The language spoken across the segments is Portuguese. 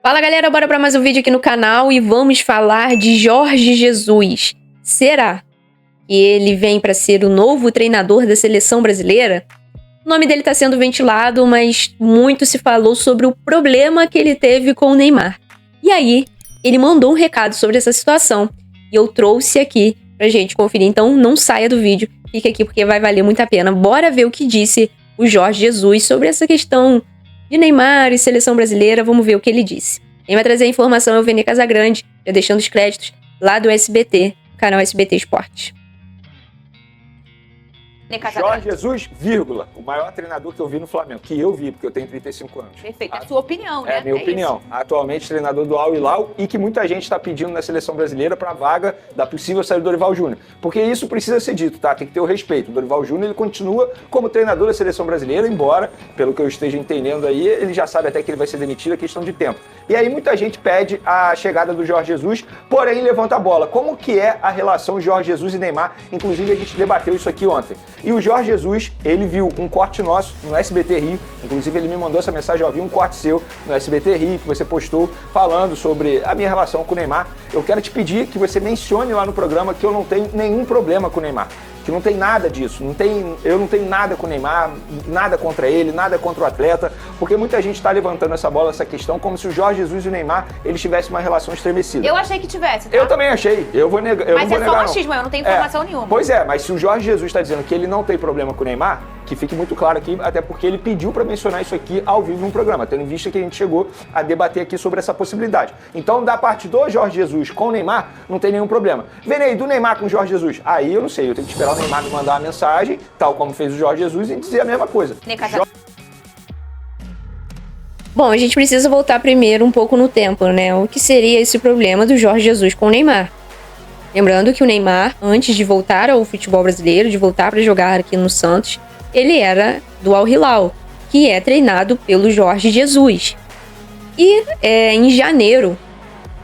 Fala galera, bora para mais um vídeo aqui no canal e vamos falar de Jorge Jesus. Será que ele vem para ser o novo treinador da seleção brasileira? O nome dele está sendo ventilado, mas muito se falou sobre o problema que ele teve com o Neymar. E aí, ele mandou um recado sobre essa situação e eu trouxe aqui pra gente conferir. Então não saia do vídeo, fica aqui porque vai valer muito a pena. Bora ver o que disse o Jorge Jesus sobre essa questão de Neymar e seleção brasileira. Vamos ver o que ele disse. Quem vai trazer a informação é o Vene Casagrande, já deixando os créditos lá do SBT, canal SBT Esporte. Jorge Jesus, vírgula, o maior treinador que eu vi no Flamengo, que eu vi, porque eu tenho 35 anos. Perfeito, é a sua opinião, né? É a minha opinião. Isso. Atualmente treinador do Al Hilal e que muita gente está pedindo na seleção brasileira para a vaga da possível saída do Dorival Júnior. Porque isso precisa ser dito, tá? Tem que ter o respeito. O Dorival Júnior, ele continua como treinador da seleção brasileira, embora, pelo que eu esteja entendendo aí, ele já sabe até que ele vai ser demitido, é questão de tempo. E aí muita gente pede a chegada do Jorge Jesus, porém levanta a bola. Como que é a relação Jorge Jesus e Neymar? Inclusive a gente debateu isso aqui ontem. E o Jorge Jesus, ele viu um corte nosso no SBT Rio, inclusive ele me mandou essa mensagem, ó, vi um corte seu no SBT Rio, que você postou falando sobre a minha relação com o Neymar. Eu quero te pedir que você mencione lá no programa que eu não tenho nenhum problema com o Neymar. Que não tem nada disso, eu não tenho nada com o Neymar, nada contra ele, nada contra o atleta, porque muita gente está levantando essa bola, essa questão, como se o Jorge Jesus e o Neymar, eles tivessem uma relação estremecida. Eu achei que tivesse, tá? Eu também achei, eu vou negar, eu mas não vou é negar, só não. machismo, eu não tenho informação nenhuma. Pois é, mas se o Jorge Jesus está dizendo que ele não tem problema com o Neymar, que fique muito claro aqui, até porque ele pediu para mencionar isso aqui ao vivo no programa, tendo em vista que a gente chegou a debater aqui sobre essa possibilidade. Então, da parte do Jorge Jesus com o Neymar, não tem nenhum problema. Venei, do Neymar com o Jorge Jesus, aí eu não sei, eu tenho que esperar o Neymar me mandar uma mensagem, tal como fez o Jorge Jesus, e dizer a mesma coisa. Bom, a gente precisa voltar primeiro um pouco no tempo, né? O que seria esse problema do Jorge Jesus com o Neymar? Lembrando que o Neymar, antes de voltar ao futebol brasileiro, de voltar para jogar aqui no Santos, ele era do Al Hilal, que é treinado pelo Jorge Jesus. E em janeiro,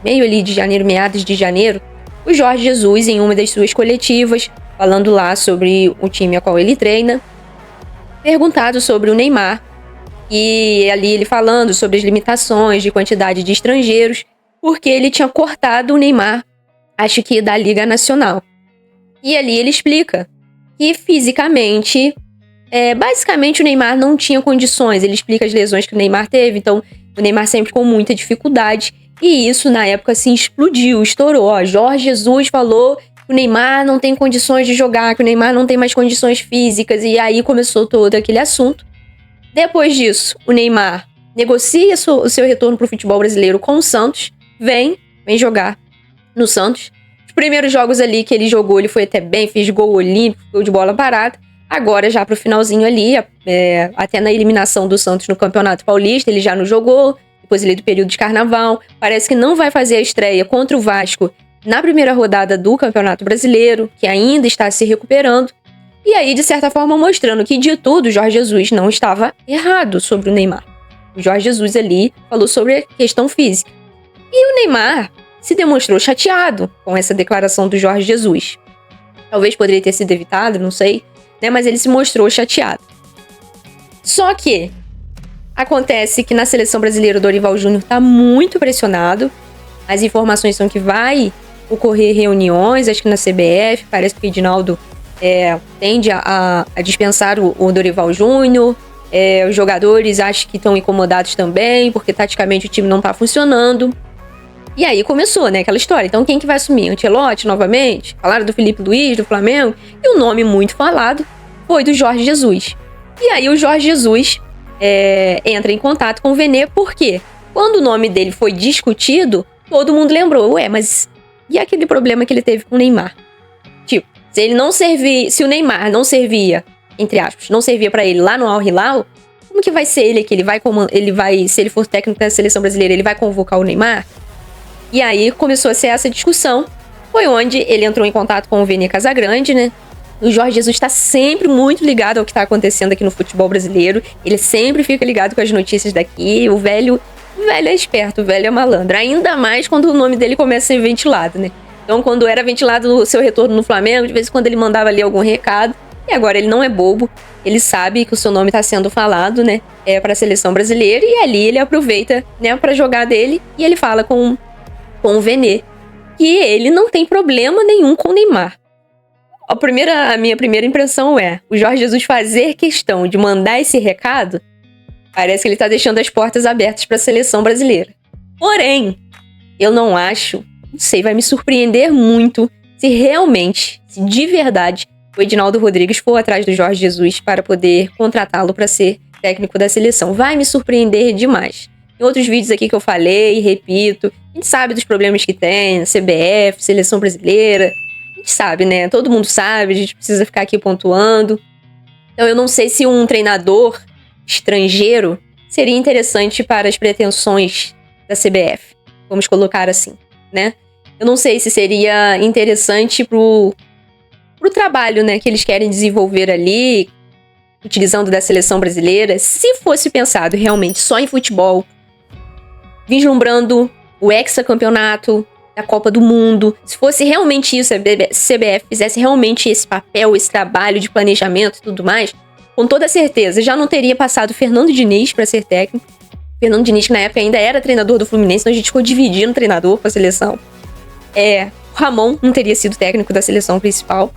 meio ali de janeiro, meados de janeiro, o Jorge Jesus, em uma das suas coletivas, falando lá sobre o time a qual ele treina, perguntado sobre o Neymar, e ali ele falando sobre as limitações de quantidade de estrangeiros, porque ele tinha cortado o Neymar, acho que da Liga Nacional. E ali ele explica que fisicamente, basicamente o Neymar não tinha condições. Ele explica as lesões que o Neymar teve, então o Neymar sempre com muita dificuldade. E isso na época assim explodiu, estourou. Ó, Jorge Jesus falou que o Neymar não tem condições de jogar, que o Neymar não tem mais condições físicas. E aí começou todo aquele assunto. Depois disso, o Neymar negocia o seu retorno para o futebol brasileiro com o Santos, vem jogar no Santos. Os primeiros jogos ali que ele jogou, ele foi até bem, fez gol olímpico, gol de bola parada. Agora, já pro finalzinho ali, até na eliminação do Santos no Campeonato Paulista, ele já não jogou, depois ali do período de carnaval. Parece que não vai fazer a estreia contra o Vasco na primeira rodada do Campeonato Brasileiro, que ainda está se recuperando. E aí, de certa forma, mostrando que de tudo, o Jorge Jesus não estava errado sobre o Neymar. O Jorge Jesus ali falou sobre a questão física. E o Neymar se demonstrou chateado com essa declaração do Jorge Jesus. Talvez poderia ter sido evitado, não sei, né? Mas ele se mostrou chateado. Só que acontece que na seleção brasileira o Dorival Júnior está muito pressionado. As informações são que vai ocorrer reuniões, acho que na CBF, parece que o Edinaldo tende a dispensar o Dorival Júnior. Os jogadores acho que estão incomodados também, porque taticamente o time não está funcionando. E aí começou, né, aquela história. Então quem que vai assumir? Ancelotti novamente? Falaram do Felipe Luiz, do Flamengo. E o nome muito falado foi do Jorge Jesus. E aí o Jorge Jesus entra em contato com o Vene, porque quando o nome dele foi discutido, todo mundo lembrou, mas e aquele problema que ele teve com o Neymar? Tipo, se o Neymar não servia, entre aspas, não servia pra ele lá no Al Hilal, como que vai ser ele aqui? Ele vai, se ele for técnico da seleção brasileira, ele vai convocar o Neymar? E aí começou a ser essa discussão. Foi onde ele entrou em contato com o Vene Casagrande, né? O Jorge Jesus está sempre muito ligado ao que está acontecendo aqui no futebol brasileiro. Ele sempre fica ligado com as notícias daqui. O velho é esperto, o velho é malandro. Ainda mais quando o nome dele começa a ser ventilado, né? Então, quando era ventilado o seu retorno no Flamengo, de vez em quando ele mandava ali algum recado. E agora ele não é bobo, ele sabe que o seu nome está sendo falado, né, para a seleção brasileira, e ali ele aproveita, né, para jogar dele, e ele fala com o Vene que ele não tem problema nenhum com o Neymar. A minha primeira impressão é, o Jorge Jesus fazer questão de mandar esse recado, parece que ele tá deixando as portas abertas para a seleção brasileira. Porém, eu não acho, não sei, vai me surpreender muito se realmente, se de verdade, o Edinaldo Rodrigues for atrás do Jorge Jesus para poder contratá-lo para ser técnico da seleção. Vai me surpreender demais. Em outros vídeos aqui que eu falei, repito, a gente sabe dos problemas que tem, CBF, seleção brasileira, a gente sabe, né? Todo mundo sabe, a gente precisa ficar aqui pontuando. Então eu não sei se um treinador estrangeiro seria interessante para as pretensões da CBF. Vamos colocar assim, né? Eu não sei se seria interessante pro trabalho, né, que eles querem desenvolver ali, utilizando da seleção brasileira, se fosse pensado realmente só em futebol, vislumbrando o hexacampeonato da Copa do Mundo, se fosse realmente isso, a CBF fizesse realmente esse papel, esse trabalho de planejamento e tudo mais, com toda certeza já não teria passado Fernando Diniz para ser técnico. Fernando Diniz, que na época ainda era treinador do Fluminense, então a gente ficou dividindo o treinador com a seleção. O Ramon não teria sido técnico da seleção principal.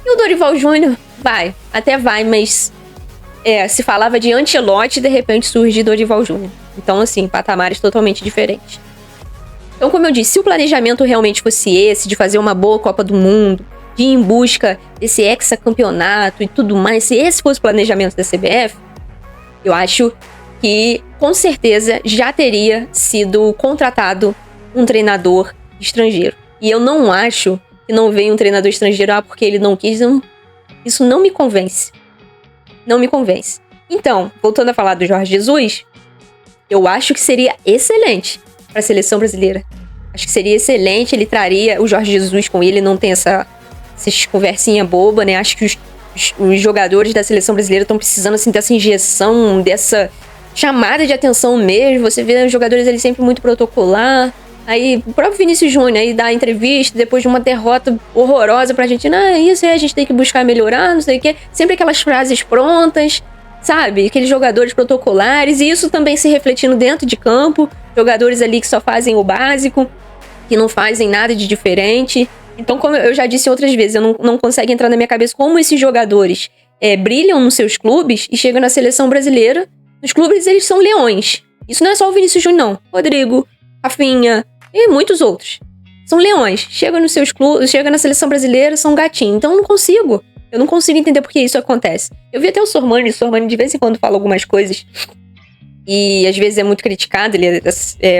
E o Dorival Júnior até vai, mas se falava de Ancelotti, de repente surge Dorival Júnior. Então, assim, patamares totalmente diferentes. Então, como eu disse, se o planejamento realmente fosse esse, de fazer uma boa Copa do Mundo, de ir em busca desse hexacampeonato e tudo mais, se esse fosse o planejamento da CBF, eu acho que, com certeza, já teria sido contratado um treinador estrangeiro. E eu não acho que não veio um treinador estrangeiro porque ele não quis. Isso não me convence. Não me convence. Então, voltando a falar do Jorge Jesus, eu acho que seria excelente para a seleção brasileira. Acho que seria excelente, ele traria o Jorge Jesus com ele, não tem essa conversinha boba, né? Acho que os jogadores da seleção brasileira estão precisando, assim, dessa injeção, dessa chamada de atenção mesmo. Você vê os jogadores ali sempre muito protocolar. Aí o próprio Vinícius Júnior aí dá entrevista depois de uma derrota horrorosa pra Argentina. Isso aí a gente tem que buscar melhorar, não sei o quê. Sempre aquelas frases prontas, sabe? Aqueles jogadores protocolares. E isso também se refletindo dentro de campo. Jogadores ali que só fazem o básico, que não fazem nada de diferente. Então, como eu já disse outras vezes, eu não consigo entrar na minha cabeça como esses jogadores brilham nos seus clubes e chegam na seleção brasileira. Nos clubes eles são leões. Isso não é só o Vinícius Júnior, não. Rodrigo, Rafinha e muitos outros. São leões. Chegam nos seus clubes, chegam na seleção brasileira, são gatinhos. Então eu não consigo entender por que isso acontece. Eu vi até o Sormani de vez em quando fala algumas coisas e às vezes é muito criticado. Ele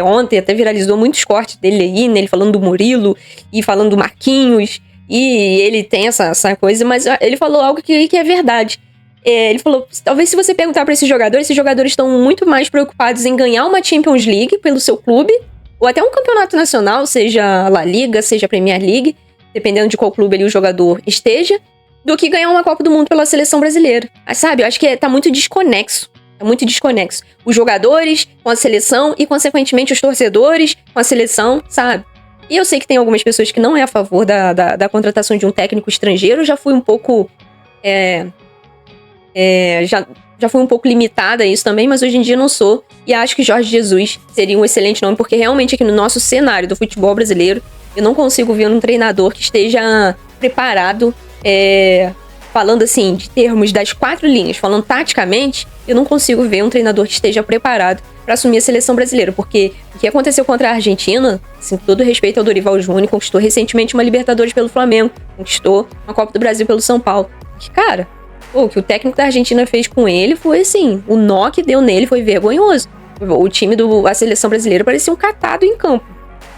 ontem até viralizou muitos cortes dele aí, né? Ele falando do Murilo e falando do Marquinhos, e ele tem essa coisa, mas ele falou algo que é verdade. Ele falou, talvez se você perguntar para esses jogadores estão muito mais preocupados em ganhar uma Champions League pelo seu clube, ou até um campeonato nacional, seja a La Liga, seja a Premier League, dependendo de qual clube ali o jogador esteja, do que ganhar uma Copa do Mundo pela seleção brasileira. Mas, sabe, eu acho que tá muito desconexo. É muito desconexo. Os jogadores com a seleção e, consequentemente, os torcedores com a seleção, sabe? E eu sei que tem algumas pessoas que não é a favor da contratação de um técnico estrangeiro. Eu já fui um pouco... Já fui um pouco limitada a isso também, mas hoje em dia não sou. E acho que Jorge Jesus seria um excelente nome, porque realmente aqui no nosso cenário do futebol brasileiro, eu não consigo ver um treinador que esteja preparado, falando assim, de termos das 4 linhas, falando taticamente, eu não consigo ver um treinador que esteja preparado para assumir a seleção brasileira, porque o que aconteceu contra a Argentina, assim, com todo respeito ao Dorival Júnior, conquistou recentemente uma Libertadores pelo Flamengo, conquistou uma Copa do Brasil pelo São Paulo. Que, cara, o que o técnico da Argentina fez com ele foi assim, o nó que deu nele foi vergonhoso. O time da seleção brasileira parecia um catado em campo.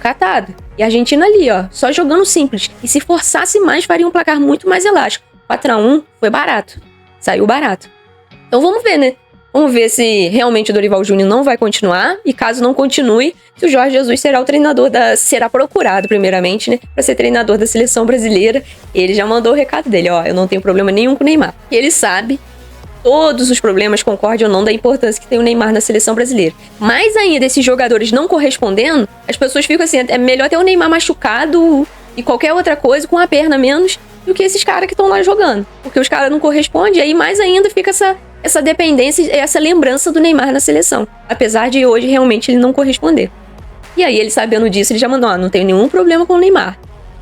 Catado. E a Argentina ali, ó, só jogando simples. E se forçasse mais, faria um placar muito mais elástico. 4-1 foi barato. Saiu barato. Então vamos ver, né? Vamos ver se realmente o Dorival Júnior não vai continuar. E caso não continue, se o Jorge Jesus será o treinador será procurado primeiramente, né? Pra ser treinador da seleção brasileira. Ele já mandou o recado dele, ó. Eu não tenho problema nenhum com o Neymar. Ele sabe todos os problemas, concorde ou não, da importância que tem o Neymar na seleção brasileira. Mais ainda, esses jogadores não correspondendo, as pessoas ficam assim, é melhor ter o Neymar machucado e qualquer outra coisa, com a perna menos, do que esses caras que estão lá jogando. Porque os caras não correspondem, e aí mais ainda fica essa dependência, essa lembrança do Neymar na seleção. Apesar de hoje realmente ele não corresponder. E aí ele, sabendo disso, ele já mandou, não tenho nenhum problema com o Neymar.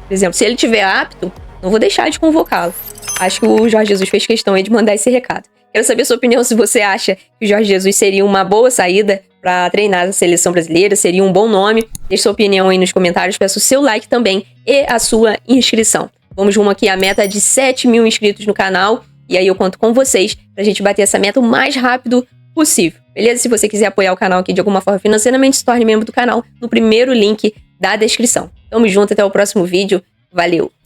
Por exemplo, se ele estiver apto, não vou deixar de convocá-lo. Acho que o Jorge Jesus fez questão aí de mandar esse recado. Quero saber a sua opinião, se você acha que o Jorge Jesus seria uma boa saída para treinar a seleção brasileira, seria um bom nome. Deixe sua opinião aí nos comentários, peço o seu like também e a sua inscrição. Vamos rumo aqui à meta de 7 mil inscritos no canal, e aí eu conto com vocês pra gente bater essa meta o mais rápido possível, beleza? Se você quiser apoiar o canal aqui de alguma forma financeiramente, se torne membro do canal no primeiro link da descrição. Tamo junto, até o próximo vídeo, valeu!